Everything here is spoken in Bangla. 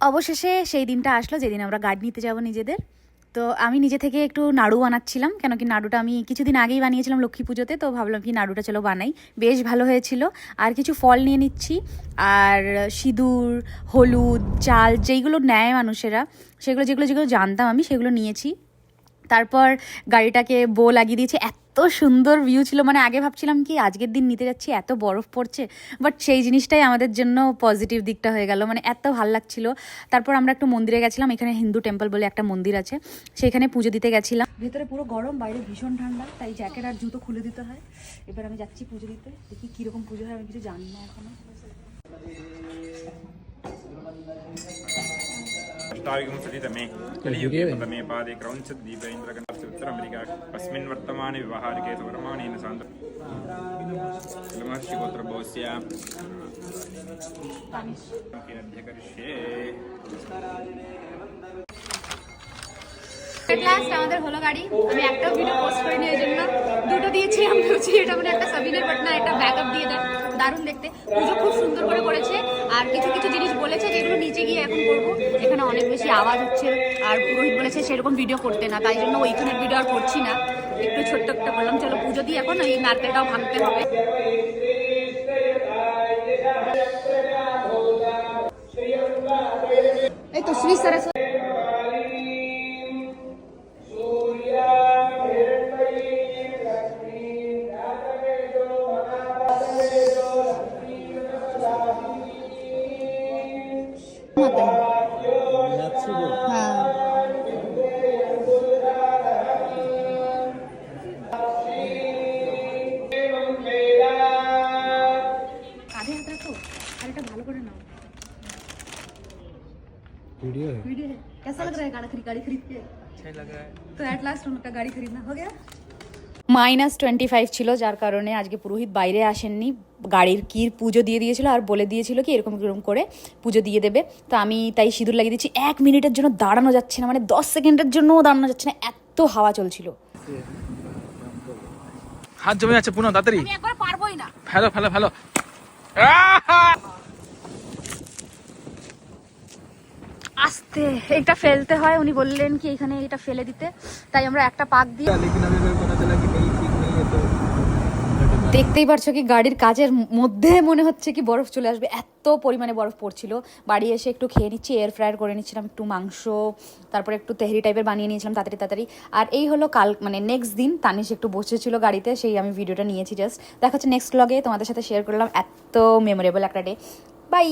অবশেষে সেই দিনটা আসলো যেদিন আমরা গাড়ি নিতে যাব নিজেদের। তো আমি নিজে থেকে একটু নাড়ু বানাচ্ছিলাম, কেন কি নাড়ুটা আমি কিছুদিন আগেই বানিয়েছিলাম লক্ষ্মী পুজোতে, তো ভাবলাম কি নাড়ুটা চলো বানাই, বেশ ভালো হয়েছিল। আর কিছু ফল নিয়ে নিচ্ছি, আর সিঁদুর, হলুদ, চাল যেইগুলো নেয় মানুষেরা, সেগুলো যেগুলো যেগুলো জানতাম আমি সেগুলো নিয়েছি। তারপর গাড়িটাকে বো লাগিয়ে দিয়েছে। এত সুন্দর ভিউ ছিল, মানে আগে ভাবছিলাম কি আজকের দিন নিতে যাচ্ছি এত বরফ পড়ছে, বাট সেই জিনিসটাই আমাদের জন্য পজিটিভ দিকটা হয়ে গেল, মানে এত ভাল লাগছিল। তারপর আমরা একটু মন্দিরে গেছিলাম, এখানে হিন্দু টেম্পল বলে একটা মন্দির আছে, সেখানে পুজো দিতে গেছিলাম। ভেতরে পুরো গরম, বাইরে ভীষণ ঠান্ডা, তাই জ্যাকেট আর জুতো খুলে দিতে হয়। এবার আমি যাচ্ছি পুজো দিতে, দেখি কীরকম পুজো হয়, আমি কিছু জানি না এখনো। अष्टाविगं सतितमे कलियुगे प्रथमे पादे क्रौञ्चत् दीपेन्द्रगणस्य उत्तरामेरिका अस्मिन् वर्तमाने व्यवहारिके सौरमाणेन सान्द्रमहर्षिगोत्रभवस्य अध्यकर्ष्ये। এট লাস্ট আমাদের হলো গাড়ি। আমি একটাও ভিডিও পোস্ট করিনি, এই জন্য দুটো দিয়েছি। আমি ভাবছি এটা মানে একটা সাবিনের বাট না, এটা ব্যাকআপ দিয়ে দেয়। দারুণ দেখতে, পুজো খুব সুন্দর করে করেছে। আর কিছু কিছু জিনিস বলেছে যেগুলো নিচে গিয়ে এখন করবো। এখানে অনেক বেশি আওয়াজ হচ্ছে, আর পুরোহিত বলেছে সেরকম ভিডিও করতে না, তাই জন্য ওইখানের ভিডিও আর করছি না। একটু ছোট্ট একটা বললাম চলো পুজো দিয়ে এখন এই নারকেলটাও ভাঙতে হবে। এই তো শ্রী সরস্বতী कैसा लग रहा है गाड़ी खरीद के? अच्छा लग रहा है। तो एट लास्ट उनका गाड़ी खरीदना हो गया। -25 ছিল, যার কারণে আজকে পুরোহিত বাইরে আসেননি। গাড়ির কির পুজো দিয়ে দিয়েছিল আর বলে দিয়েছিল কি এরকম এরকম করে পুজো দিয়ে দেবে। তো আমি তাই সিঁদুর লাগিয়ে দিচ্ছি। 1 মিনিটের জন্য দাঁড়ানো যাচ্ছে না, মানে 10 সেকেন্ডের জন্যও দাঁড়ানো যাচ্ছে না, এত হাওয়া চলছিল। হাত জমে যাচ্ছে পুনঃ, তাড়াতাড়ি আমি একবার পারবোই না। ফেলো ফেলো ফেলো। আস্তে এটা ফেলতে হয়, উনি বললেন কি এখানে এটা ফেলে দিতে, তাই আমরা একটা পাক দিয়ে। দেখতেই পারছো কি গাড়ির কাজের মধ্যে মনে হচ্ছে কি বরফ চলে আসবে, এত পরিমাণে বরফ পড়ছিল। বাড়ি এসে একটু খেয়ে নিচ্ছি, এয়ার ফ্রায়ার করে নিচ্ছিলাম একটু মাংস, তারপরে একটু তেহরি টাইপের বানিয়ে নিয়েছিলাম তাড়াতাড়ি তাড়াতাড়ি। আর এই হলো কাল মানে নেক্সট দিন তানিশ একটু বসেছিল গাড়িতে, সেই আমি ভিডিওটা নিয়েছি। জাস্ট দেখা হচ্ছে নেক্সট ব্লগে, তোমাদের সাথে শেয়ার করলাম। এত মেমোরেবল একটা ডে। বাই।